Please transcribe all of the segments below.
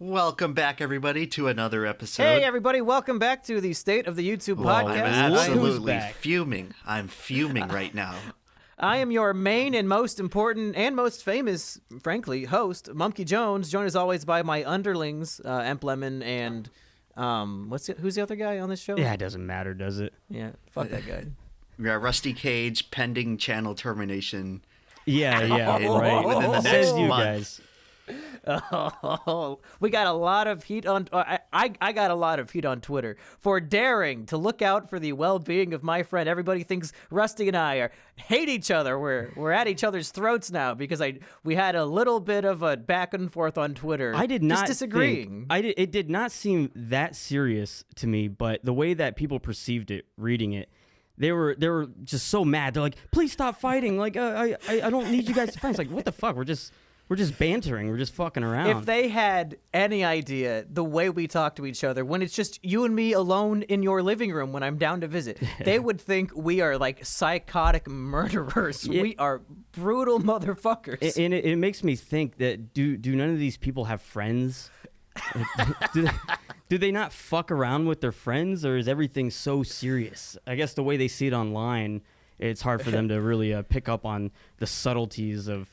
Welcome back, everybody, to another episode. Hey, everybody, welcome back to the State of the YouTube podcast. I'm absolutely fuming. I'm fuming right now. I am your main and most important and most famous, frankly, host, MumkeyJones, joined as always by my underlings, EmpLemon and, who's the other guy on this show? Yeah, it doesn't matter, does it? Yeah, fuck that guy. Yeah, Rusty Cage, pending channel termination. Yeah, right. Within the next Says you month. guys. Oh, we got a lot of heat on. I got a lot of heat on Twitter for daring to look out for the well-being of my friend. Everybody thinks Rusty and I hate each other. We're at each other's throats now because we had a little bit of a back and forth on Twitter. I did not just disagreeing. It did not seem that serious to me, but the way that people perceived it, reading it, they were just so mad. They're like, "Please stop fighting! Like, I don't need you guys to fight." It's like, what the fuck? We're just bantering. We're just fucking around. If they had any idea the way we talk to each other when it's just you and me alone in your living room when I'm down to visit, they would think we are like psychotic murderers. Yeah. We are brutal motherfuckers. And it makes me think that do none of these people have friends? Do they not fuck around with their friends, or is everything so serious? I guess the way they see it online, it's hard for them to really pick up on the subtleties of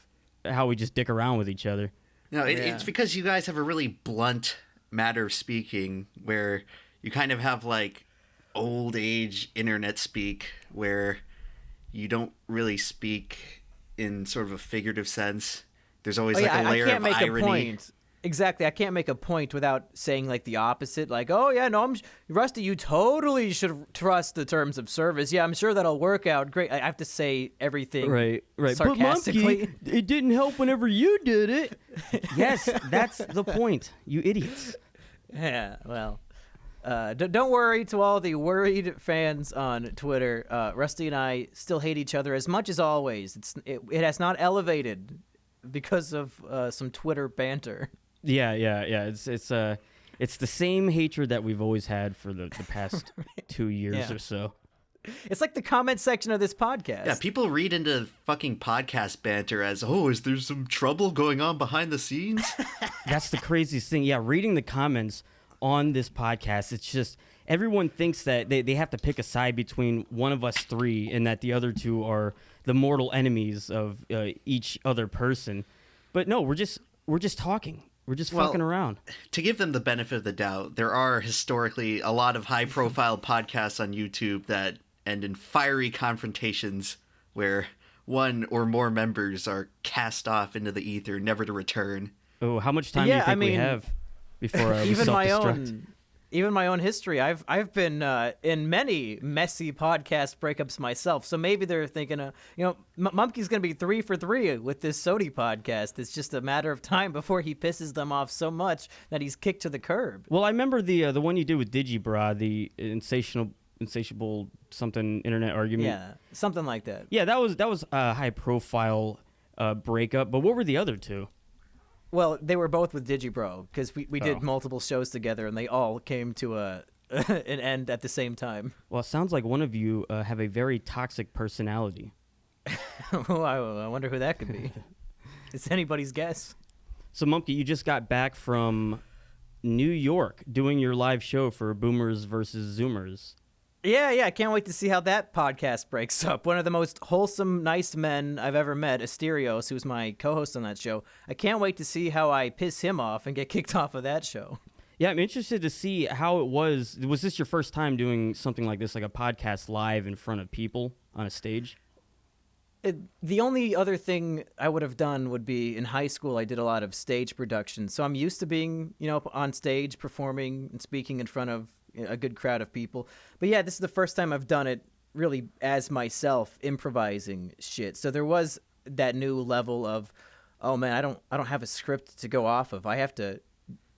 how we just dick around with each other. No, it's because you guys have a really blunt matter of speaking where you kind of have like old age internet speak where you don't really speak in sort of a figurative sense. There's always a layer of irony. Point. Exactly. I can't make a point without saying like the opposite. Like, oh yeah, no, Rusty, you totally should trust the terms of service. Yeah, I'm sure that'll work out great. I have to say everything right. sarcastically. But Monkey, it didn't help whenever you did it. Yes, that's the point, you idiots. Yeah, well, don't worry to all the worried fans on Twitter. Rusty and I still hate each other as much as always. It has not elevated because of some Twitter banter. Yeah. It's the same hatred that we've always had for the past 2 years or so. It's like the comment section of this podcast. Yeah, people read into fucking podcast banter as, oh, is there some trouble going on behind the scenes? That's the craziest thing. Yeah, reading the comments on this podcast, it's just everyone thinks that they have to pick a side between one of us three and that the other two are the mortal enemies of each other person. But no, we're just talking. We're just fucking around. To give them the benefit of the doubt, there are historically a lot of high-profile podcasts on YouTube that end in fiery confrontations where one or more members are cast off into the ether, never to return. Oh, how much time do you think we have before we self-destruct? Even my own history, I've been in many messy podcast breakups myself. So maybe they're thinking, Mumkey's going to be 3 for 3 with this SOTY podcast. It's just a matter of time before he pisses them off so much that he's kicked to the curb. Well, I remember the one you did with Digibra, the insatiable something internet argument. Yeah, something like that. Yeah, that was a high profile breakup. But what were the other two? Well, they were both with Digibro because we did multiple shows together and they all came to an end at the same time. Well, it sounds like one of you have a very toxic personality. Oh, I wonder who that could be. It's anybody's guess. So, Mumkey, you just got back from New York doing your live show for Boomers versus Zoomers. Yeah, I can't wait to see how that podcast breaks up. One of the most wholesome, nice men I've ever met, Asterios, who's my co-host on that show. I can't wait to see how I piss him off and get kicked off of that show. Yeah, I'm interested to see how it was. Was this your first time doing something like this, like a podcast live in front of people on a stage? The only other thing I would have done would be in high school, I did a lot of stage production. So I'm used to being, on stage, performing and speaking in front of a good crowd of people. But yeah, this is the first time I've done it really as myself, improvising shit. So there was that new level of, oh man, I don't have a script to go off of. I have to,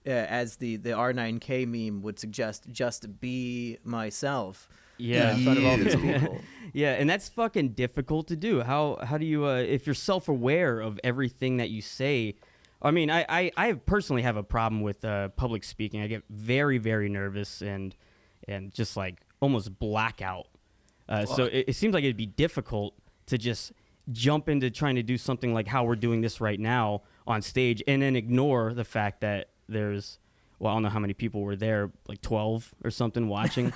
as the R9K meme would suggest, just be myself. Yeah, in front of all these people. Yeah, and that's fucking difficult to do. How do you if you're self-aware of everything that you say? I mean, I personally have a problem with public speaking. I get very, very nervous and just like almost blackout. So it seems like it'd be difficult to just jump into trying to do something like how we're doing this right now on stage and then ignore the fact that there's, well, I don't know how many people were there, like 12 or something watching.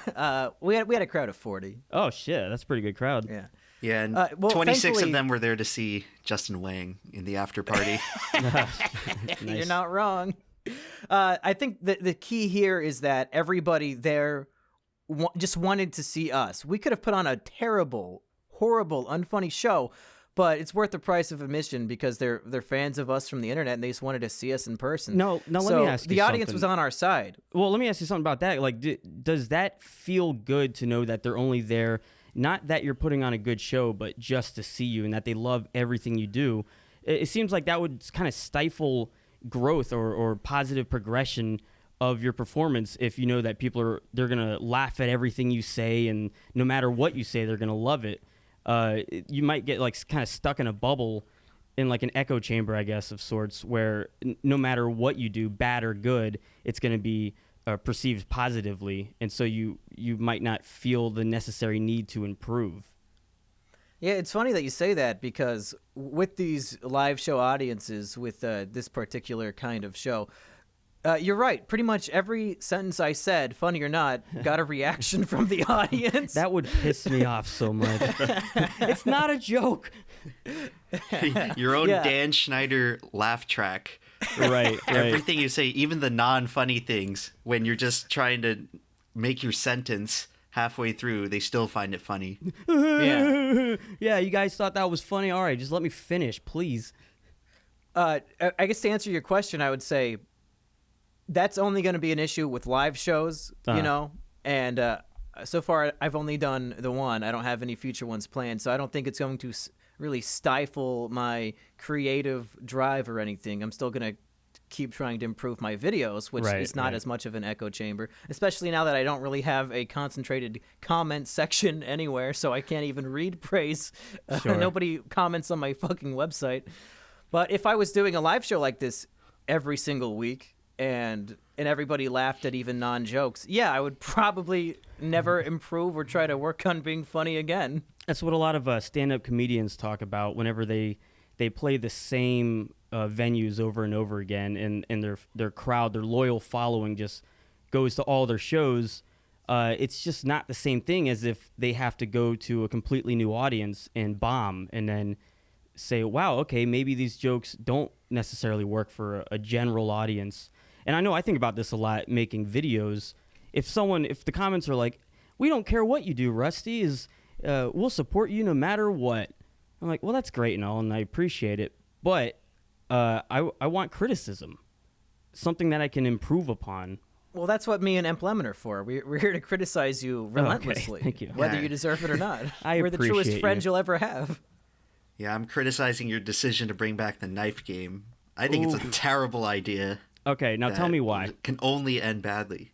We had a crowd of 40. Oh shit, that's a pretty good crowd. Yeah. Yeah, and well, 26 thankfully- of them were there to see Justin Wang in the after party. You're Nice. not wrong. I think the key here is that everybody there just wanted to see us. We could have put on a terrible, horrible, unfunny show, but it's worth the price of admission because they're fans of us from the internet and they just wanted to see us in person. No, let So me ask you the audience something. was on our side. Well, let me ask you something about that. Like, does that feel good to know that they're only there, not that you're putting on a good show, but just to see you and that they love everything you do? It seems like that would kind of stifle growth or positive progression of your performance if you know that they're going to laugh at everything you say, and no matter what you say, they're going to love it. You might get like kind of stuck in a bubble in like an echo chamber, I guess, of sorts, where no matter what you do, bad or good, it's going to be perceived positively, and so you might not feel the necessary need to improve. Yeah, it's funny that you say that because with these live show audiences, with this particular kind of show, you're right. Pretty much every sentence I said, funny or not, got a reaction from the audience. That would piss me off so much. It's not a joke. Your own Yeah. Dan Schneider laugh track. Right. Everything you say, even the non-funny things, when you're just trying to make your sentence halfway through, they still find it funny. Yeah. Yeah, you guys thought that was funny. All right, just let me finish, please. I guess to answer your question, I would say that's only going to be an issue with live shows, you know, and so far I've only done the one. I don't have any future ones planned, so I don't think it's going to really stifle my creative drive or anything. I'm still going to keep trying to improve my videos, which is not as much of an echo chamber, especially now that I don't really have a concentrated comment section anywhere, so I can't even read praise. Sure. Nobody comments on my fucking website. But if I was doing a live show like this every single week and everybody laughed at even non-jokes, yeah, I would probably never improve or try to work on being funny again. That's what a lot of stand-up comedians talk about whenever they play the same venues over and over again, and their crowd, their loyal following just goes to all their shows. It's just not the same thing as if they have to go to a completely new audience and bomb and then say, wow, okay, maybe these jokes don't necessarily work for a general audience. And I know I think about this a lot making videos. If the comments are like, we don't care what you do, Rusty, we'll support you no matter what. I'm like, well, that's great and all, and I appreciate it, but I want criticism, something that I can improve upon. Well, that's what me and EmpLemon are for. We're here to criticize you relentlessly, thank you. whether Yeah. you deserve it or not. I We're the truest appreciate friends you. you'll ever have. Yeah, I'm criticizing your decision to bring back the knife game. I think it's a terrible idea. Okay, now tell that me why. Can only end badly.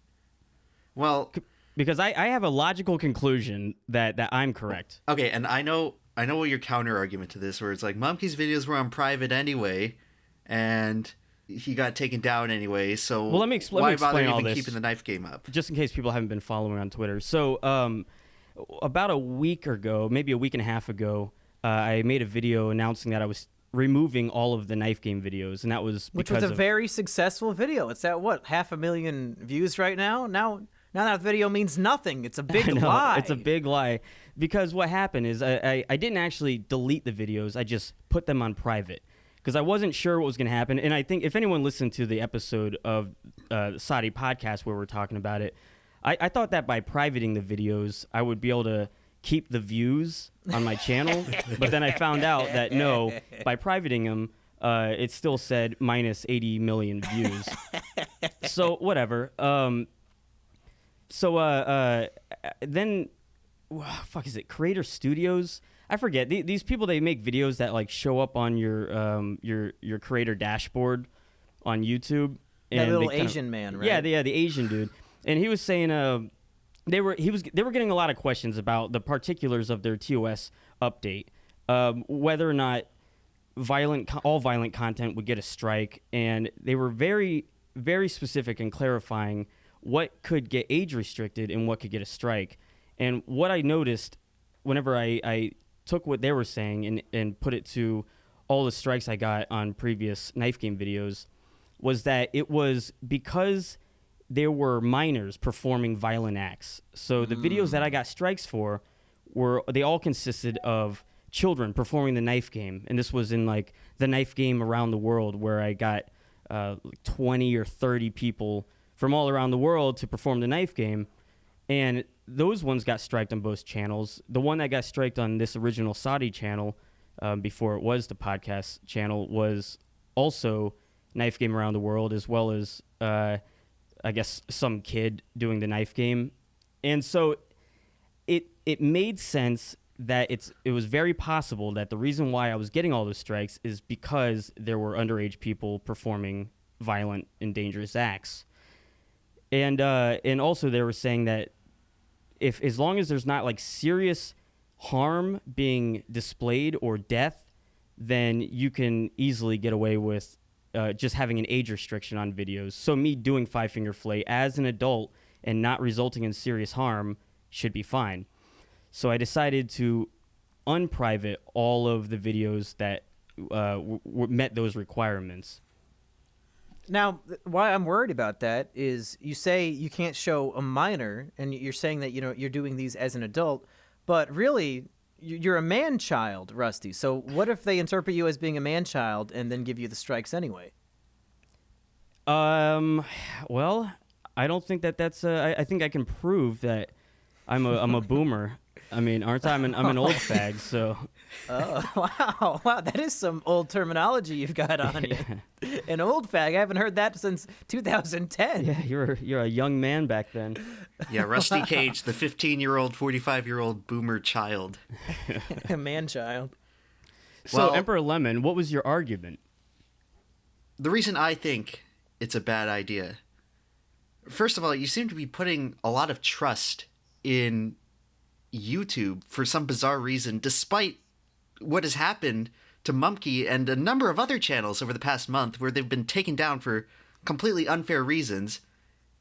Well, Because I have a logical conclusion that I'm correct. okay, and I know what your counter argument to this, where it's like Mumkey's videos were on private anyway, and he got taken down anyway. So Well, let me why explain bother all even this. keeping the knife game up? Just in case people haven't been following on Twitter. So about a week ago, maybe a week and a half ago, I made a video announcing that I was removing all of the knife game videos, and that was Which because was a of, very successful video. It's at, what, 500,000 views right now? Now that video means nothing. It's a big I know, lie. It's a big lie. Because what happened is I didn't actually delete the videos. I just put them on private because I wasn't sure what was going to happen. And I think if anyone listened to the episode of the SOTY podcast where we're talking about it, I thought that by privating the videos, I would be able to keep the views on my channel. But then I found out that no, by privating them, it still said minus 80 million views. So whatever. Then, fuck, is it Creator Studios? I forget. These people, they make videos that like show up on your creator dashboard on YouTube. That And little they kinda- Asian man, right? Yeah, the Asian dude, and he was saying they were getting a lot of questions about the particulars of their TOS update, whether or not all violent content would get a strike, and they were very, very specific in clarifying what could get age restricted and what could get a strike. And what I noticed whenever I took what they were saying and put it to all the strikes I got on previous knife game videos, was that it was because there were minors performing violent acts. So the videos that I got strikes for they all consisted of children performing the knife game. And this was in like the knife game around the world, where I got 20 or 30 people from all around the world to perform the knife game. And those ones got striked on both channels. The one that got striked on this original SOTY channel, before it was the podcast channel, was also knife game around the world, as well as I guess some kid doing the knife game. And so it made sense that it was very possible that the reason why I was getting all those strikes is because there were underage people performing violent and dangerous acts. And also they were saying that as long as there's not like serious harm being displayed or death, then you can easily get away with just having an age restriction on videos. So me doing Five Finger Fillet as an adult and not resulting in serious harm should be fine. So I decided to unprivate all of the videos that met those requirements. Now, why I'm worried about that is you say you can't show a minor, and you're saying that you're doing these as an adult, but really you're a man-child, Rusty. So what if they interpret you as being a man-child and then give you the strikes anyway? Well, I don't think that's. I think I can prove that I'm a boomer. I mean, aren't I? I'm an old fag, so. Oh, wow, that is some old terminology you've got on you. An old fag. I haven't heard that since 2010. Yeah, you're a young man back then. Yeah, Rusty Cage, the 15-year-old, 45-year-old boomer child. A man-child. So, Well, EmpLemon, what was your argument? The reason I think it's a bad idea, first of all, you seem to be putting a lot of trust in YouTube for some bizarre reason, despite what has happened to Mumkey and a number of other channels over the past month where they've been taken down for completely unfair reasons.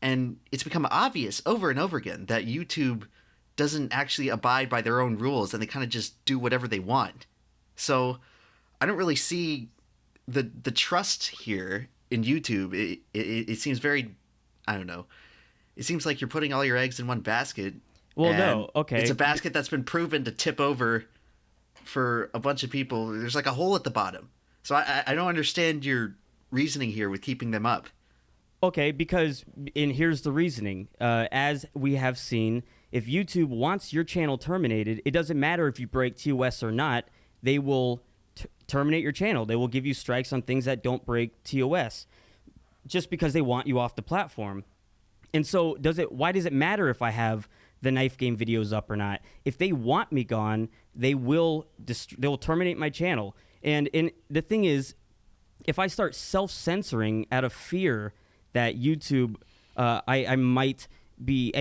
And it's become obvious over and over again that YouTube doesn't actually abide by their own rules, and they kind of just do whatever they want. So I don't really see the trust here in YouTube. It seems very, I don't know. It seems like you're putting all your eggs in one basket. Well, and no, okay. It's a basket that's been proven to tip over for a bunch of people. There's like a hole at the bottom. So I don't understand your reasoning here with keeping them up. Okay, and here's the reasoning. As we have seen, if YouTube wants your channel terminated, it doesn't matter if you break TOS or not. They will terminate your channel. They will give you strikes on things that don't break TOS just because they want you off the platform. And so why does it matter if I have the knife game videos up or not? If they want me gone, they will terminate my channel. And the thing is, if I start self-censoring out of fear that YouTube, I might be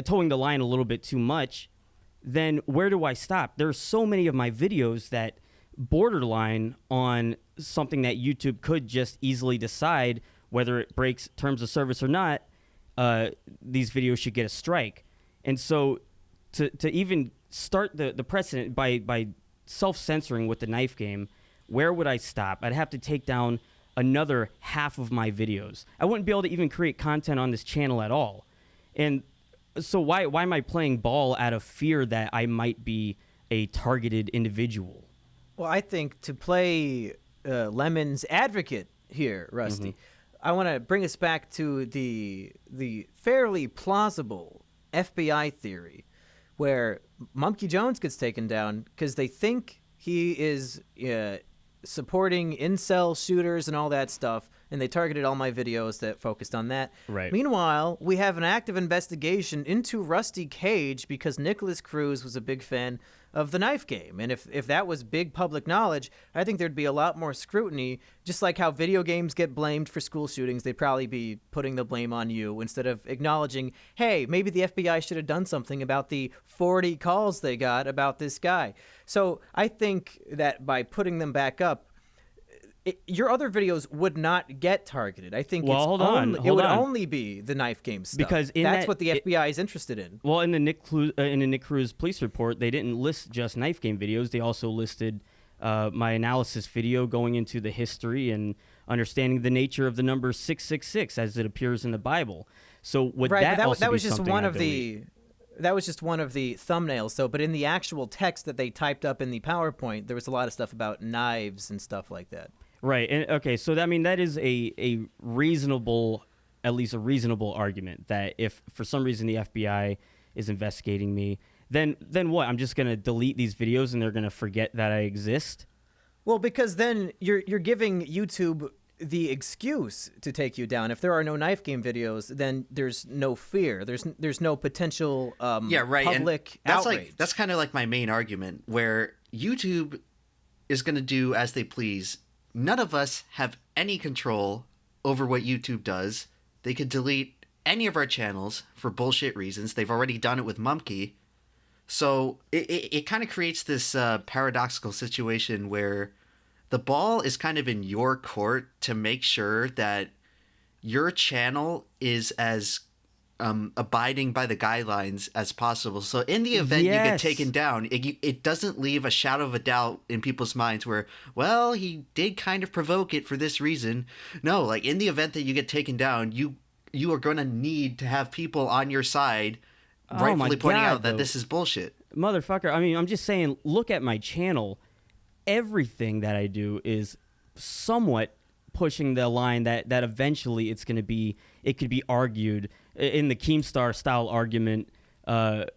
towing the line a little bit too much, then where do I stop? There are so many of my videos that borderline on something that YouTube could just easily decide whether it breaks terms of service or not. These videos should get a strike. And so to even start the precedent by self-censoring with the knife game, where would I stop? I'd have to take down another half of my videos. I wouldn't be able to even create content on this channel at all. And so why am I playing ball out of fear that I might be a targeted individual? Well, I think to play Lemon's advocate here, Rusty, I want to bring us back to the fairly plausible FBI theory where MumkeyJones gets taken down because they think he is supporting incel shooters and all that stuff, and they targeted all my videos that focused on that. Right. Meanwhile, we have an active investigation into Rusty Cage because Nicholas Cruz was a big fan of the knife game. And if that was big public knowledge, I think there'd be a lot more scrutiny. Just like how video games get blamed for school shootings, they'd probably be putting the blame on you instead of acknowledging, hey, maybe the FBI should have done something about the 40 calls they got about this guy. So I think that by putting them back up, your other videos would not get targeted. I think it would only be the knife game stuff. Because that's what the FBI is interested in. Well, in the Nick Cruz police report, they didn't list just knife game videos. They also listed my analysis video going into the history and understanding the nature of the number 666 as it appears in the Bible. So would Right, that but also that be was just something one I of delete? that was just one of the thumbnails. So, but in the actual text that they typed up in the PowerPoint, there was a lot of stuff about knives and stuff like that. Right. And okay, so I mean that is a reasonable, at least a reasonable argument that if for some reason the FBI is investigating me, then what? I'm just gonna delete these videos and they're gonna forget that I exist? Well, because then you're giving YouTube the excuse to take you down. If there are no knife game videos, then there's no fear. There's no potential Yeah, right. public And that's outrage. that's kind of like my main argument, where YouTube is going to do as they please. None of us have any control over what YouTube does. They could delete any of our channels for bullshit reasons. They've already done it with Mumkey. So it kind of creates this paradoxical situation where the ball is kind of in your court to make sure that your channel is as abiding by the guidelines as possible. So in the event you get Yes. taken down, it doesn't leave a shadow of a doubt in people's minds where, well, he did kind of provoke it for this reason. No, like in the event that you get taken down, you are going to need to have people on your side Oh my rightfully pointing God, out that though. this is bullshit. Motherfucker, I mean, I'm just saying, look at my channel. Everything that I do is somewhat pushing the line that eventually it could be argued in the Keemstar style argument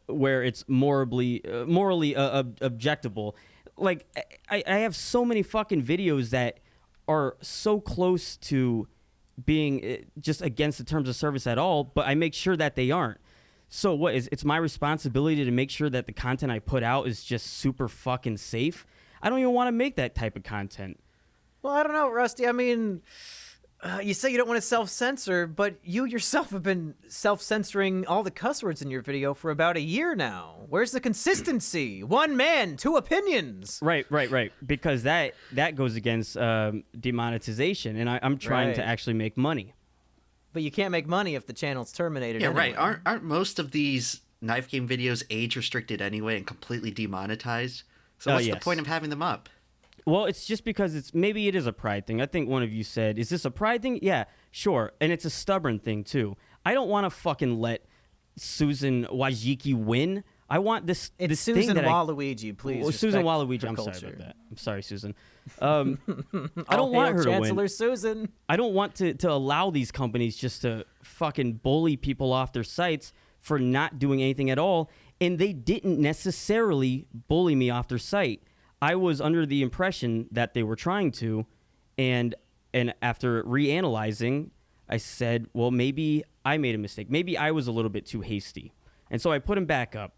where it's morally objectable. Like, I have so many fucking videos that are so close to being just against the terms of service at all, but I make sure that they aren't. So what is it's my responsibility to make sure that the content I put out is just super fucking safe? I don't even want to make that type of content. Well, I don't know, Rusty. I mean, you say you don't want to self-censor, but you yourself have been self-censoring all the cuss words in your video for about a year now. Where's the consistency? One man, two opinions. Right. Because that goes against demonetization, and I'm trying to Right. actually make money. But you can't make money if the channel's terminated. Yeah, anyway. right. Aren't most of these knife game videos age restricted anyway and completely demonetized? So what's the Yes. point of having them up? Well, it's just because maybe it is a pride thing. I think one of you said, "Is this a pride thing?" Yeah, sure, and it's a stubborn thing too. I don't want to fucking let Susan Wojcicki win. I want this. It's this Susan thing that Waluigi, please. Well, Susan respect Waluigi. her I'm sorry culture. about that. I'm sorry, Susan. I All don't want hail her to Chancellor win. Susan. I don't want to allow these companies just to fucking bully people off their sites for not doing anything at all. And they didn't necessarily bully me off their site. I was under the impression that they were trying to, and after reanalyzing, I said, well, maybe I made a mistake. Maybe I was a little bit too hasty. And so I put them back up.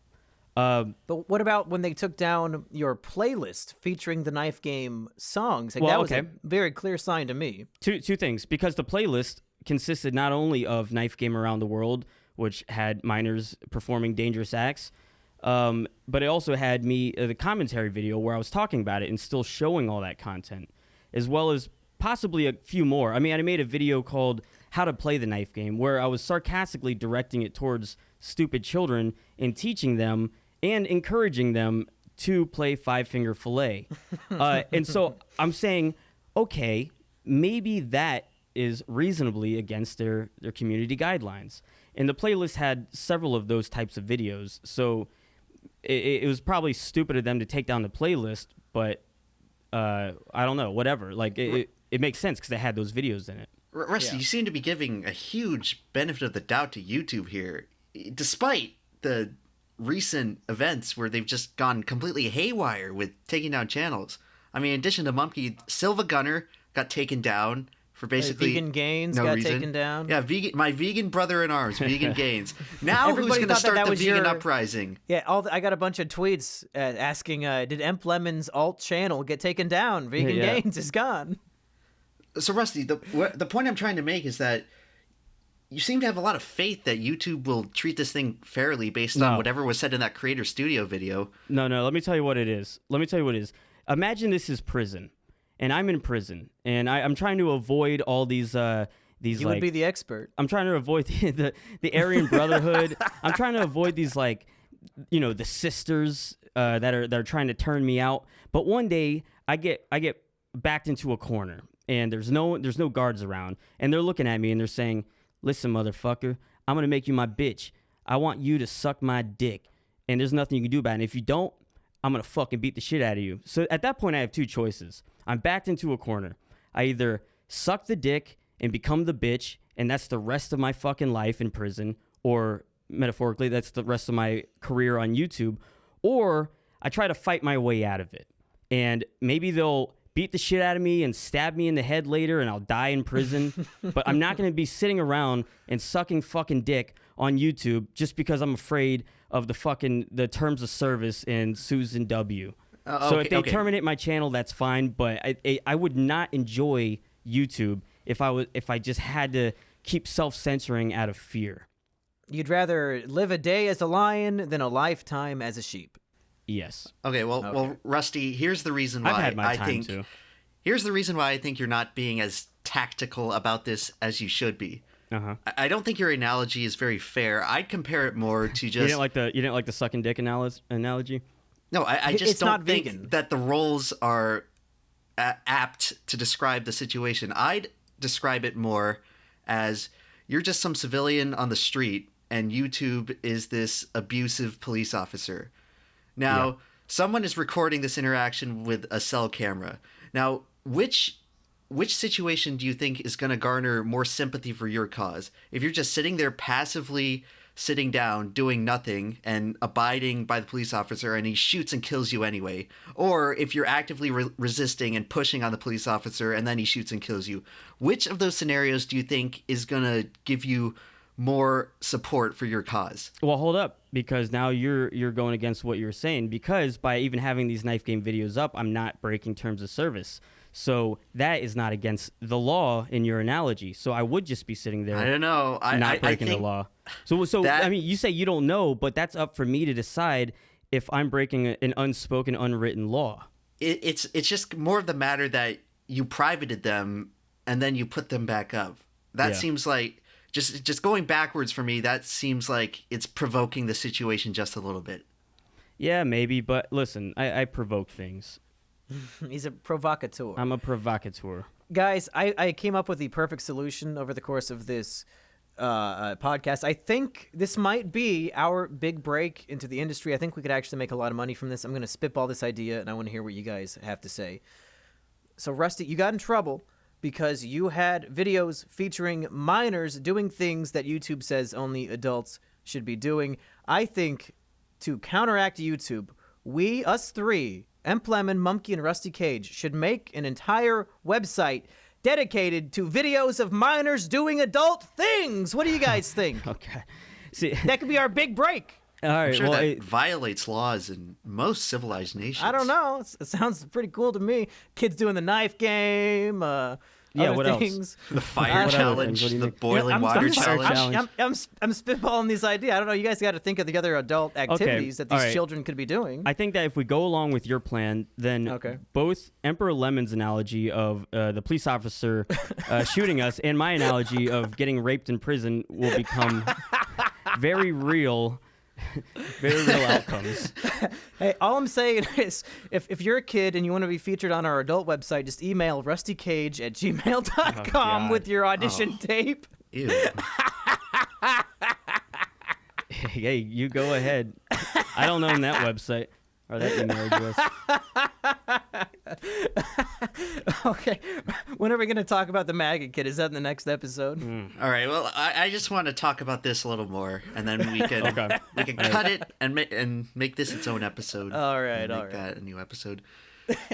But what about when they took down your playlist featuring the knife game songs? Like, Well, that was okay. a very clear sign to me. Two things, because the playlist consisted not only of Knife Game Around the World, which had minors performing dangerous acts, but it also had me the commentary video where I was talking about it and still showing all that content, as well as possibly a few more. I mean, I made a video called How to Play the Knife Game, where I was sarcastically directing it towards stupid children and teaching them and encouraging them to play Five Finger Fillet. And so I'm saying, okay, maybe that is reasonably against their community guidelines. And the playlist had several of those types of videos. So it was probably stupid of them to take down the playlist, but I don't know, whatever. Like, it makes sense because they had those videos in it. Rusty, Yeah. you seem to be giving a huge benefit of the doubt to YouTube here, despite the recent events where they've just gone completely haywire with taking down channels. I mean, in addition to Mumkey, Silva Gunner got taken down for basically Vegan Gains no got reason. taken down. Yeah, my vegan brother in arms, Vegan Gains. Now Everybody who's going to thought that start the was vegan your- uprising? Yeah, I got a bunch of tweets asking, did EmpLemon's alt channel get taken down? Vegan Yeah. Gains is gone. So Rusty, the point I'm trying to make is that you seem to have a lot of faith that YouTube will treat this thing fairly based on No. whatever was said in that Creator Studio video. No, let me tell you what it is. Imagine this is prison, and I'm in prison, and I'm trying to avoid all these You like would be the expert. I'm trying to avoid the Aryan Brotherhood. I'm trying to avoid these like, the sisters that are trying to turn me out. But one day I get backed into a corner, and there's no guards around, and they're looking at me and they're saying, "Listen, motherfucker, I'm gonna make you my bitch. I want you to suck my dick, and there's nothing you can do about it. And if you don't, I'm gonna fucking beat the shit out of you." So at that point, I have two choices. I'm backed into a corner. I either suck the dick and become the bitch, and that's the rest of my fucking life in prison, or metaphorically, that's the rest of my career on YouTube, or I try to fight my way out of it. And maybe they'll beat the shit out of me and stab me in the head later and I'll die in prison. But I'm not going to be sitting around and sucking fucking dick on YouTube just because I'm afraid of the terms of service in Susan W. So if they terminate my channel, that's fine. But I would not enjoy YouTube if I just had to keep self-censoring out of fear. You'd rather live a day as a lion than a lifetime as a sheep. Yes. Okay, well, Rusty, here's the reason why I've had my time too. Here's the reason why I think you're not being as tactical about this as you should be. Uh-huh. I don't think your analogy is very fair. I'd compare it more to just... You didn't like the sucking dick analogy? No, I just don't think vegan. that the roles are apt to describe the situation. I'd describe it more as you're just some civilian on the street and YouTube is this abusive police officer. Now, someone is recording this interaction with a cell camera. Now, which situation do you think is going to garner more sympathy for your cause? If you're just sitting there passively sitting down, doing nothing, and abiding by the police officer, and he shoots and kills you anyway, or if you're actively resisting and pushing on the police officer, and then he shoots and kills you, which of those scenarios do you think is going to give you more support for your cause? Well, hold up, because now you're going against what you were saying, because by even having these knife game videos up, I'm not breaking terms of service. So that is not against the law in your analogy. So I would just be sitting there. I don't know. Not breaking the law. So I mean, you say you don't know, but that's up for me to decide if I'm breaking an unspoken, unwritten law. It's just more of the matter that you privated them and then you put them back up. That seems like just going backwards for me. That seems like it's provoking the situation just a little bit. Yeah, maybe. But listen, I provoke things. He's a provocateur. I'm a provocateur. Guys, I came up with the perfect solution over the course of this podcast. I think this might be our big break into the industry. I think we could actually make a lot of money from this. I'm going to spitball this idea, and I want to hear what you guys have to say. So, Rusty, you got in trouble because you had videos featuring minors doing things that YouTube says only adults should be doing. I think to counteract YouTube, us three, EmpLemon, Mumkey, and Rusty Cage, should make an entire website dedicated to videos of minors doing adult things. What do you guys think? Okay. See, that could be our big break. All right. I'm sure well, that violates laws in most civilized nations. I don't know. It sounds pretty cool to me. Kids doing the knife game. What things. else? The fire challenge, the boiling water challenge. I'm spitballing these ideas. I don't know. You guys got to think of the other adult activities that these children could be doing. I think that if we go along with your plan, then both Emperor Lemon's analogy of the police officer shooting us and my analogy of getting raped in prison will become very real. Very real outcomes. Hey, all I'm saying is if you're a kid and you want to be featured on our adult website, just email rustykage@gmail.com with your audition tape. Ew. Hey, you go ahead. I don't own that website or that email address. Okay. When are we going to talk about the maggot kid? Is that in the next episode? All right. Well, I just want to talk about this a little more, and then we can cut it and make this its own episode. All right. Make that a new episode.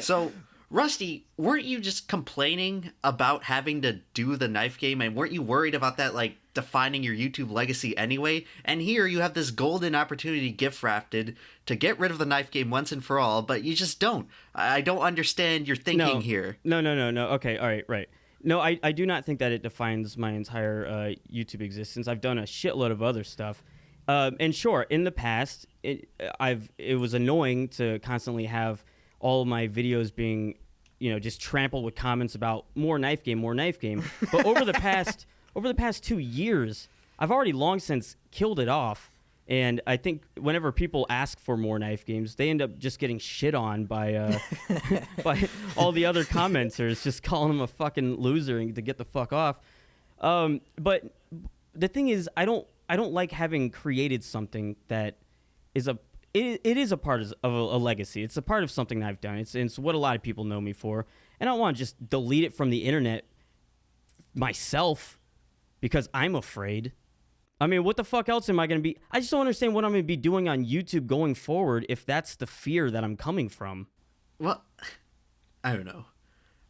So, Rusty, weren't you just complaining about having to do the knife game, and weren't you worried about that, like, defining your YouTube legacy anyway? And here you have this golden opportunity gift wrapped to get rid of the knife game once and for all, but you just don't. I don't understand your thinking here. No. Okay, all right, right. No, I do not think that it defines my entire YouTube existence. I've done a shitload of other stuff. And sure, in the past, it was annoying to constantly have all of my videos being, just trampled with comments about more knife game. But over the past 2 years, I've already long since killed it off. And I think whenever people ask for more knife games, they end up just getting shit on by by all the other commenters, just calling them a fucking loser and to get the fuck off. But the thing is, I don't like having created something that is it is a part of a legacy. It's a part of something that I've done. It's what a lot of people know me for, and I don't want to just delete it from the internet myself because I'm afraid. I mean, what the fuck else am I going to be? I just don't understand what I'm going to be doing on YouTube going forward if that's the fear that I'm coming from. Well, I don't know.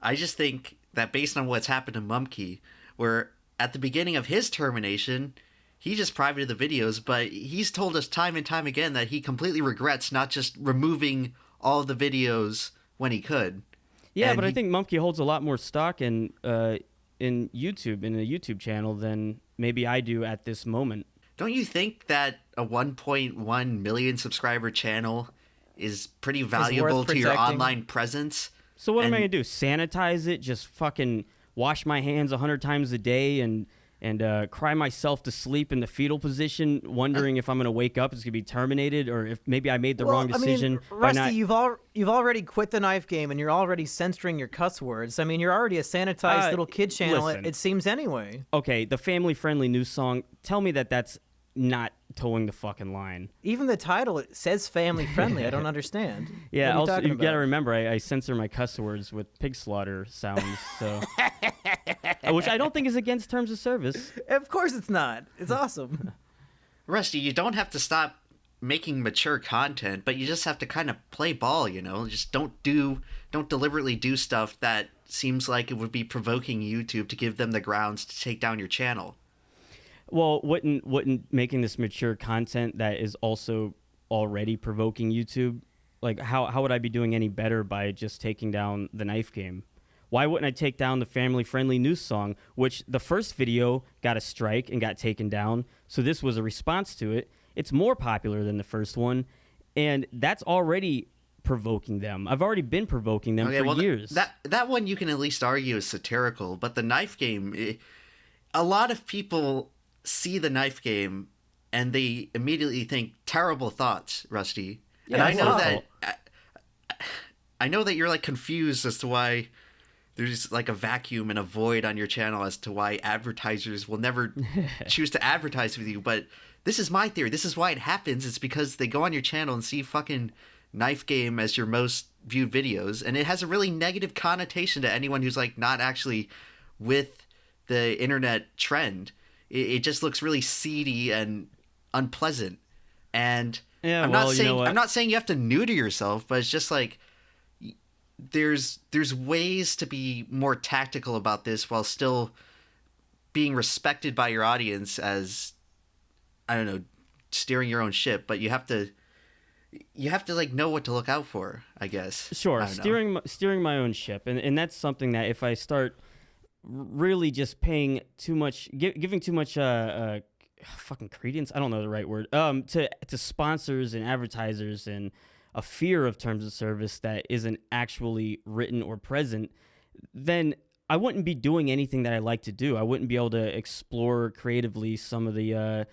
I just think that based on what's happened to Mumkey, where at the beginning of his termination, he just privated the videos, but he's told us time and time again that he completely regrets not just removing all of the videos when he could. Yeah, but I think Mumkey holds a lot more stock in YouTube, in a YouTube channel, than maybe I do at this moment. Don't you think that a 1.1 million subscriber channel is pretty valuable to your online presence? So what am I going to do? Sanitize it? Just fucking wash my hands 100 times a day and cry myself to sleep in the fetal position, wondering if I'm going to wake up, it's going to be terminated, or if maybe I made the wrong decision. I mean, Rusty, you've already quit the knife game, and you're already censoring your cuss words. I mean, you're already a sanitized little kid channel, listen. it seems anyway. Okay, the family-friendly news song, tell me that that's not towing the fucking line. Even the title, it says family-friendly. I don't understand. Yeah, also, you got to remember, I censor my cuss words with pig slaughter sounds, so... which I don't think is against terms of service. Of course it's not. It's awesome. Rusty, you don't have to stop making mature content, but you just have to kind of play ball, you know? Just don't deliberately do stuff that seems like it would be provoking YouTube to give them the grounds to take down your channel. Well, wouldn't making this mature content that is also already provoking YouTube, like how would I be doing any better by just taking down the knife game? Why wouldn't I take down the family-friendly news song, which the first video got a strike and got taken down, so this was a response to it. It's more popular than the first one, and that's already provoking them. I've already been provoking them for years. That one you can at least argue is satirical, but the knife game, a lot of people see the knife game and they immediately think terrible thoughts, Rusty. Yeah, and I know that you're like confused as to why there's like a vacuum and a void on your channel as to why advertisers will never choose to advertise with you, but this is my theory. This is why it happens. It's because they go on your channel and see fucking knife game as your most viewed videos, and it has a really negative connotation to anyone who's like not actually with the internet trend. It just looks really seedy and unpleasant. And yeah, I'm not saying you have to neuter yourself, but it's just like there's ways to be more tactical about this while still being respected by your audience as, I don't know, steering your own ship, but you have to like know what to lock out for, I guess. Sure, steering my own ship, and that's something that if I start really just paying too much, giving too much fucking credence, I don't know the right word, to sponsors and advertisers and a fear of terms of service that isn't actually written or present, then I wouldn't be doing anything that I like to do. I wouldn't be able to explore creatively some of the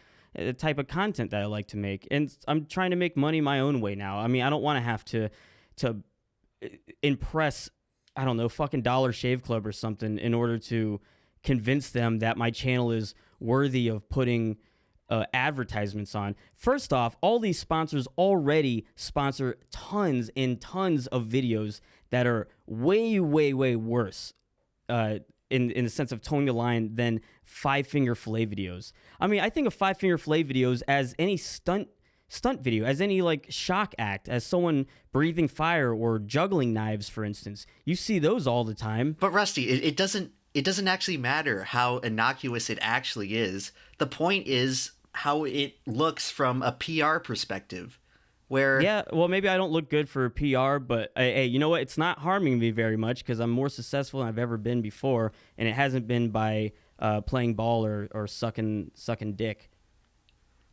type of content that I like to make. And I'm trying to make money my own way now. I mean, I don't want to have to impress, I don't know, fucking Dollar Shave Club or something in order to convince them that my channel is worthy of putting advertisements on. First off, all these sponsors already sponsor tons and tons of videos that are way, way, way worse in the sense of towing the line than five-finger fillet videos. I mean, I think of five-finger fillet videos as any stunt video, as any like shock act, as someone breathing fire or juggling knives, for instance. You see those all the time. But Rusty, it doesn't actually matter how innocuous it actually is. The point is how it looks from a PR perspective. Where yeah, well, maybe I don't look good for PR, but hey, you know what? It's not harming me very much because I'm more successful than I've ever been before, and it hasn't been by playing ball or sucking dick.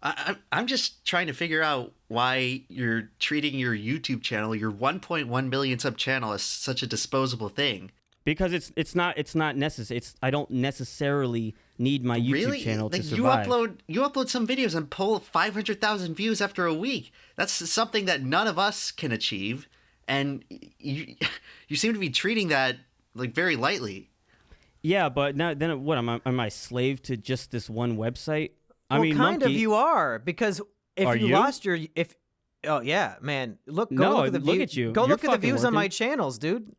I'm just trying to figure out why you're treating your YouTube channel, your 1.1 million sub channel, as such a disposable thing. Because it's not necessary. I don't necessarily need my YouTube Really? channel to Like survive. you upload some videos and pull 500,000 views after a week. That's something that none of us can achieve, and you seem to be treating that like very lightly. Yeah, but now then what? Am I slave to just this one website? I Well, mean, kind of Monkey, you are, because if Are you you? lost your oh yeah, man, go No, look at the look view- at you. Go You're look at the fucking views on my working. channels, dude.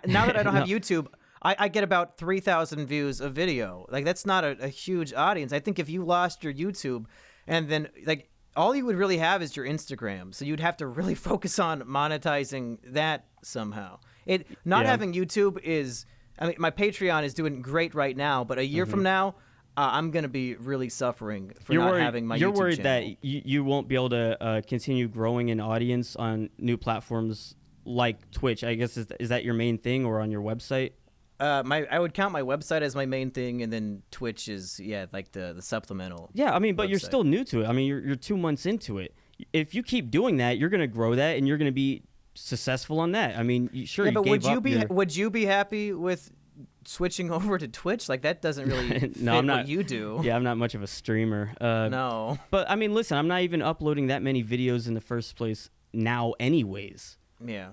Now that I don't have No. YouTube, I get about 3,000 views a video. Like that's not a huge audience. I think if you lost your YouTube, and then like all you would really have is your Instagram, so you'd have to really focus on monetizing that somehow. Not Yeah. having YouTube is, I mean, my Patreon is doing great right now, but a year from now, I'm gonna be really suffering for not having my You're YouTube worried channel. that you won't be able to continue growing an audience on new platforms like Twitch. I guess is that your main thing, or on your website? I would count my website as my main thing, and then Twitch is like the supplemental. Yeah, I mean, but you're website. still new to it. I mean, you're 2 months into it. If you keep doing that, you're gonna grow that, and you're gonna be successful on that. I mean, sure. Yeah, you but gave up your... would you be happy with switching over to Twitch? Like that doesn't really fit I'm not. what you do. Yeah, I'm not much of a streamer. No. But I mean, listen, I'm not even uploading that many videos in the first place now, anyways. Yeah.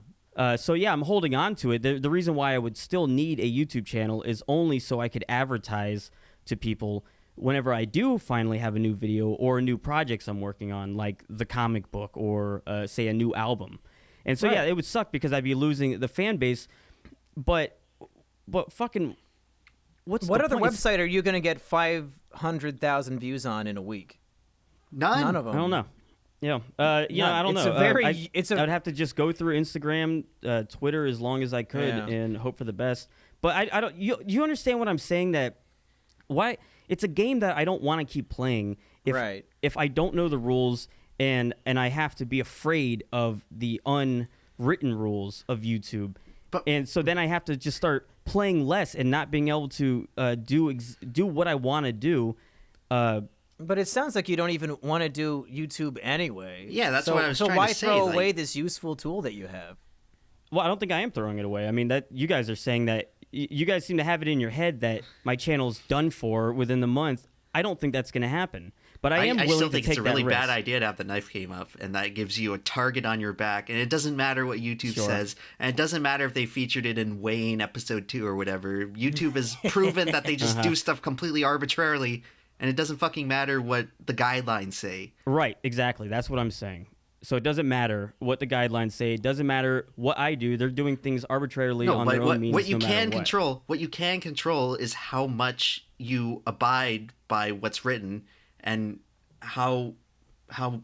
So yeah, I'm holding on to it. The reason why I would still need a YouTube channel is only so I could advertise to people whenever I do finally have a new video or new projects I'm working on, like the comic book or say a new album. And so yeah, Right. it would suck because I'd be losing the fan base. But fucking, What the other point? It's- website are you gonna get 500,000 views on in a week? None of them. I don't know. Yeah, I don't It's know. a very- I'd have to just go through Instagram, Twitter as long as I could, Yeah. and hope for the best. But I don't. You understand what I'm saying? That why it's a game that I don't want to keep playing Right. if I don't know the rules and I have to be afraid of the unwritten rules of YouTube. And so then I have to just start playing less and not being able to do what I want to do. But it sounds like you don't even want to do YouTube anyway. Yeah, that's so, what I was so trying why to say, throw like- away this useful tool that you have? Well, I don't think I am throwing it away. I mean, that you guys are saying that you guys seem to have it in your head that my channel's done for within the month. I don't think that's going to happen. But I am I willing still to think take it's a really that risk. bad idea to have the knife game up, and that gives you a target on your back. And it doesn't matter what YouTube Sure. says, and it doesn't matter if they featured it in Wayne episode 2 or whatever. YouTube has proven that they just do stuff completely arbitrarily, and it doesn't fucking matter what the guidelines say. Right, exactly. That's what I'm saying. So it doesn't matter what the guidelines say. It doesn't matter what I do. They're doing things arbitrarily on but their own means. what you no matter can what. control, what you can control, is how much you abide by what's written, and how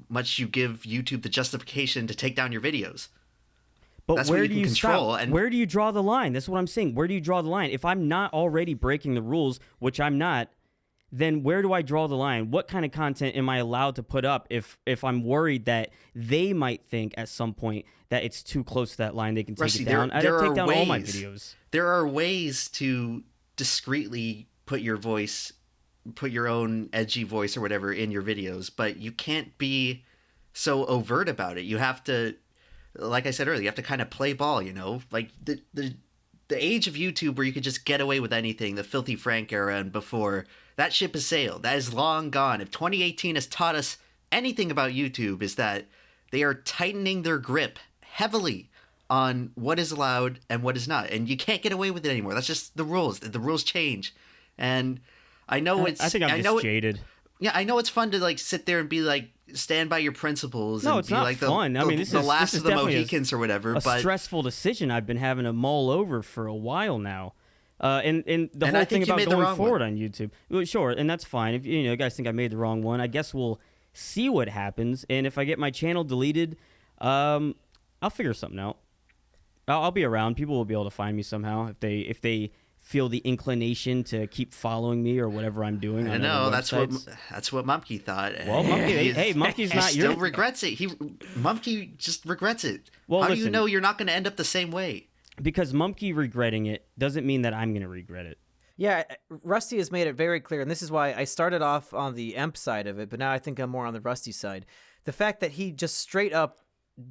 much you give YouTube the justification to take down your videos. But That's where what you do can you control, stop? and- Where do you draw the line? That's what I'm saying. Where do you draw the line? If I'm not already breaking the rules, which I'm not, then where do I draw the line? What kind of content am I allowed to put up if I'm worried that they might think at some point that it's too close to that line, they can take Rusty, it down? I'd there take are down all my ways. videos. There are ways to discreetly put your own edgy voice or whatever in your videos, but you can't be so overt about it. You have to, like I said earlier, you have to kind of play ball, you know? Like the age of YouTube where you could just get away with anything, the Filthy Frank era and before, that ship has sailed. That is long gone. If 2018 has taught us anything about YouTube, is that they are tightening their grip heavily on what is allowed and what is not. And you can't get away with it anymore. That's just the rules. The rules change. And I know it's... I think I'm just jaded. Yeah, I know it's fun to like sit there and be like, stand by your principles. No, and it's be not like fun. I mean, this the is last this of is the definitely Mohicans or whatever. a But stressful decision I've been having to mull over for a while now. And the And whole I thing think you about made the going wrong forward one. on YouTube, well, sure, and that's fine. If you guys think I made the wrong one, I guess we'll see what happens. And if I get my channel deleted, I'll figure something out. I'll be around. People will be able to find me somehow if they feel the inclination to keep following me or whatever I'm doing. I on know other that's websites. what Mumkey thought. Well, Mumkey, hey, Mumkey's not still your. regrets it. Mumkey just regrets it. Well, How do you listen. know you're not going to end up the same way? Because Mumkey regretting it doesn't mean that I'm going to regret it. Yeah, Rusty has made it very clear, and this is why I started off on the Emp side of it, but now I think I'm more on the Rusty side. The fact that he just straight up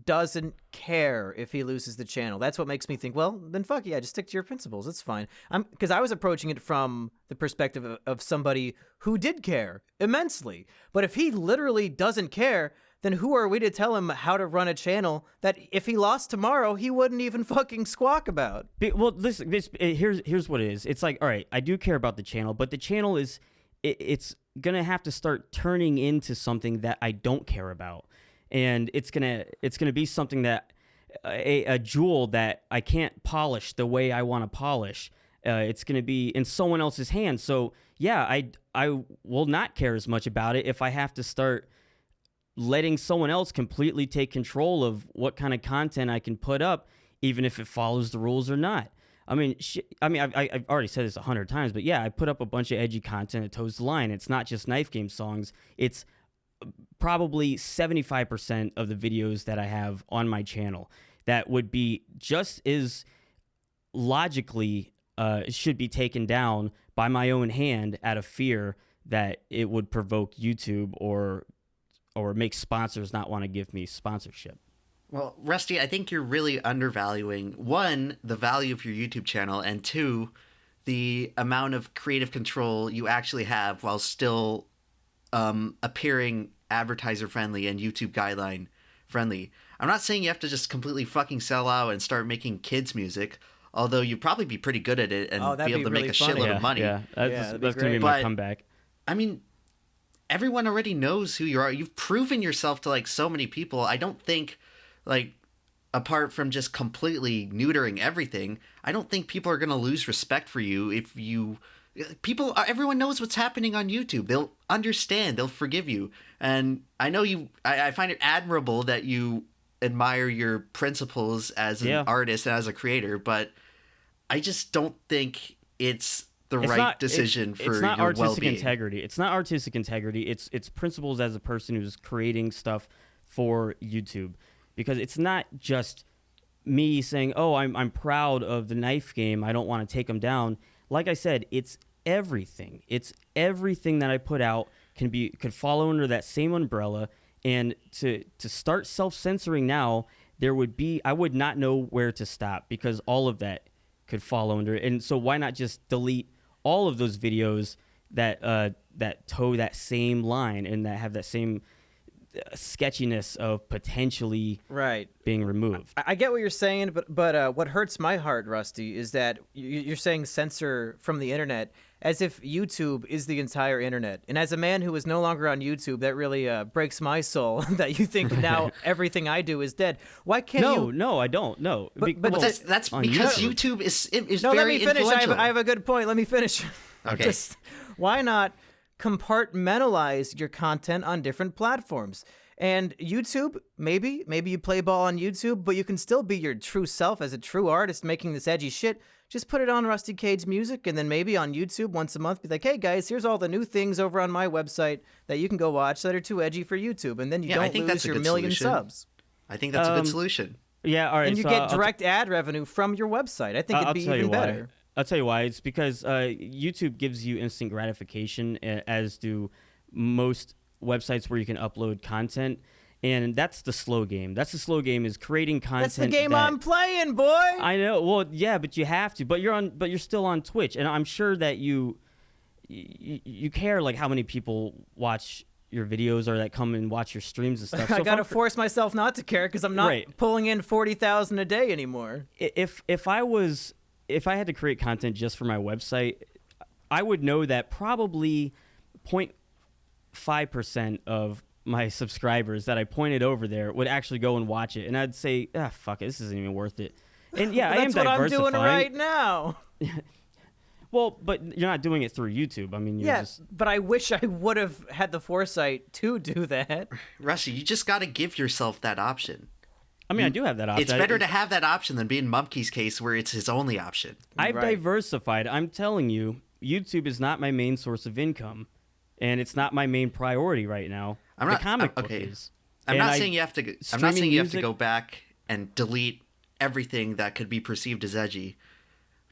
doesn't care if he loses the channel. That's what makes me think, well, then fuck yeah, just stick to your principles. It's fine. Because I was approaching it from the perspective of somebody who did care immensely. But if he literally doesn't care, then who are we to tell him how to run a channel that if he lost tomorrow, he wouldn't even fucking squawk about? Well, listen, here's what it is. It's like, all right, I do care about the channel, but the channel it's gonna have to start turning into something that I don't care about, and it's gonna be something that a jewel that I can't polish the way I want to polish. It's gonna be in someone else's hands. So yeah, I will not care as much about it if I have to start letting someone else completely take control of what kind of content I can put up, even if it follows the rules or not. I mean, I've already said this 100 times, but yeah, I put up a bunch of edgy content that toes the line. It's not just knife game songs. It's probably 75% of the videos that I have on my channel that would be just as logically should be taken down by my own hand out of fear that it would provoke YouTube or make sponsors not want to give me sponsorship. Well, Rusty, I think you're really undervaluing, one, the value of your YouTube channel, and two, the amount of creative control you actually have while still appearing advertiser-friendly and YouTube guideline-friendly. I'm not saying you have to just completely fucking sell out and start making kids' music, although you'd probably be pretty good at it and be able to make a shitload of money. Yeah, that's going to be my comeback. I mean, everyone already knows who you are. You've proven yourself to, like, so many people. I don't think, like, apart from just completely neutering everything, I don't think people are going to lose respect for you if you... Everyone knows what's happening on YouTube. They'll understand. They'll forgive you. And I know you... I find it admirable that you admire your principles as an artist and as a creator, but I just don't think it's the right decision for your well-being. It's not artistic integrity. It's not artistic integrity. It's principles as a person who's creating stuff for YouTube. Because it's not just me saying, "Oh, I'm proud of the knife game. I don't want to take them down." Like I said, it's everything. It's everything that I put out could fall under that same umbrella. And to start self-censoring now, I would not know where to stop because all of that could fall under it. And so why not just delete all of those videos that toe that same line and that have that same sketchiness of potentially being removed. I get what you're saying, but what hurts my heart, Rusty, is that you're saying censor from the internet as if YouTube is the entire internet. And as a man who is no longer on YouTube, that really breaks my soul that you think now everything I do is dead. Why can't you? No, I don't. No, but that's because YouTube is no, very let me finish. influential. I have a good point. Let me finish. Okay. Why not compartmentalize your content on different platforms? And YouTube, maybe you play ball on YouTube, but you can still be your true self as a true artist making this edgy shit. Just put it on Rusty Cage Music, and then maybe on YouTube once a month be like, hey guys, here's all the new things over on my website that you can go watch that are too edgy for YouTube, and then you don't lose your million subs. I think that's a good solution. Yeah, all right. And you get direct ad revenue from your website. I think it'd be even better. I'll tell you why. It's because YouTube gives you instant gratification, as do most websites where you can upload content. And that's the slow game. That's the slow game, is creating content. That's the game I'm playing, boy. I know. Well, yeah, but you have to. But you're still on Twitch, and I'm sure that you care like how many people watch your videos or that come and watch your streams and stuff. So I gotta force myself not to care because I'm not pulling in 40,000 a day anymore. If I had to create content just for my website, I would know that probably 0.5% of my subscribers that I pointed over there would actually go and watch it. And I'd say, fuck it, this isn't even worth it. And yeah, I am diversifying. That's what I'm doing right now. Well, but you're not doing it through YouTube. I mean, but I wish I would have had the foresight to do that. Rusty, you just got to give yourself that option. I mean, I do have that option. It's better to have that option than be in Mumkey's case where it's his only option. I've diversified. I'm telling you, YouTube is not my main source of income, and it's not my main priority right now. I'm not saying you have to. I'm not saying you have to go back and delete everything that could be perceived as edgy.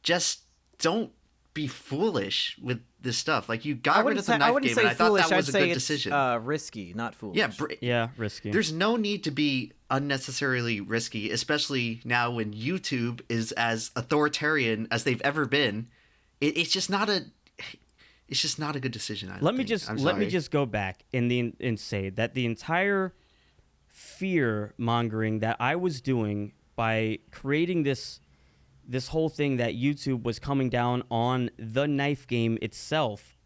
Just don't be foolish with this stuff. Like, you I got rid wouldn't of say, the I knife wouldn't game, say and I thought foolish. that was I'd a say good it's decision. risky, not foolish. Yeah, Yeah, risky. there's no need to be unnecessarily risky, especially now when YouTube is as authoritarian as they've ever been. It's just not a good decision. Let me just go back and say that the entire fear mongering that I was doing by creating this whole thing that YouTube was coming down on the knife game itself,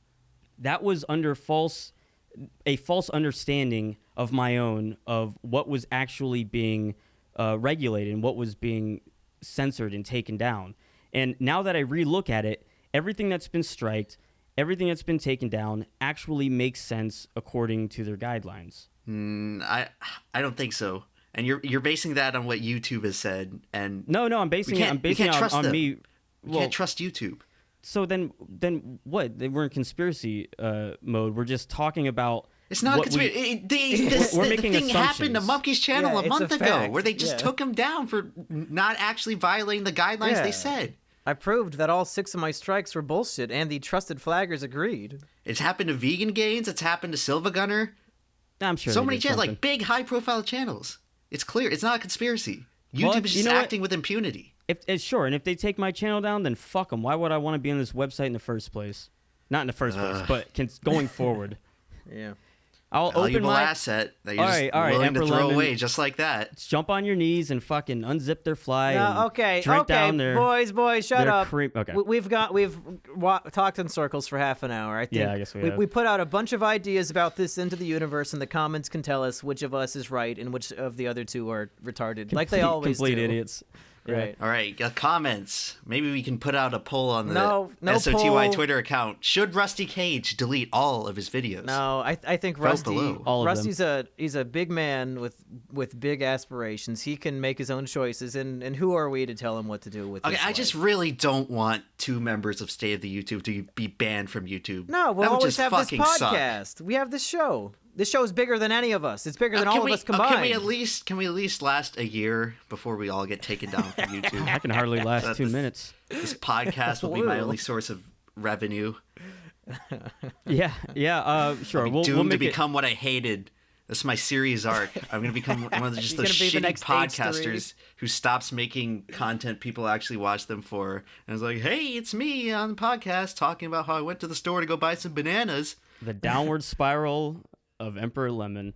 that was under a false understanding of my own of what was actually being regulated and what was being censored and taken down. And now that I relook at it, everything that's been striked, everything that's been taken down actually makes sense according to their guidelines. I don't think so. And you're basing that on what YouTube has said. And No, I'm basing it on me. We can't trust YouTube. So then what? We're in conspiracy mode. We're just talking about. It's not conspiracy. We're making thing happened to assumptions. Monkey's channel Yeah, a it's month a ago, fact. where they just took him down for not actually violating the guidelines Yeah. they said. I proved that all 6 of my strikes were bullshit, and the trusted flaggers agreed. It's happened to Vegan Gains. It's happened to Silva Gunner. I'm sure. So they many did channels, something. like big, high-profile channels. It's clear. It's not a conspiracy. Well, YouTube is you just know what? acting with impunity. Sure, and if they take my channel down, then fuck them. Why would I want to be on this website in the first place? Not in the first place, but going forward. Yeah. I'll open Valuable my asset that you're All just right, all right, willing to throw EmpLemon. away just like that. jump on your knees and fucking unzip their fly. and No, okay, drink down their, boys, shut their up. Okay. We've talked in circles for half an hour. I think Yeah, I guess we have. we put out a bunch of ideas about this into the universe, and the comments can tell us which of us is right and which of the other two are retarded, like they always complete do. idiots. Yeah. Right. All right, comments. Maybe we can put out a poll on the No SOTY poll. Twitter account. Should Rusty Cage delete all of his videos? No, I think Vote Rusty. below. All of Rusty's he's a big man with big aspirations. He can make his own choices, and who are we to tell him what to do with? Okay, his I just life? really don't want 2 members of State of the YouTube to be banned from YouTube. No, we'll That would always just have this fucking suck. podcast. We have this show. This show is bigger than any of us. It's bigger than all of us combined. Can we at least last a year before we all get taken down from YouTube? I can hardly last 2 minutes. This podcast will be my Whoa. only source of revenue. Yeah. Sure. I'll be We'll doomed to make it. become what I hated. This is my series arc. I'm going to become one of just You're those gonna be the shitty next podcasters who stops making content people actually watch them for. And it's like, hey, it's me on the podcast talking about how I went to the store to go buy some bananas. The downward spiral of EmpLemon.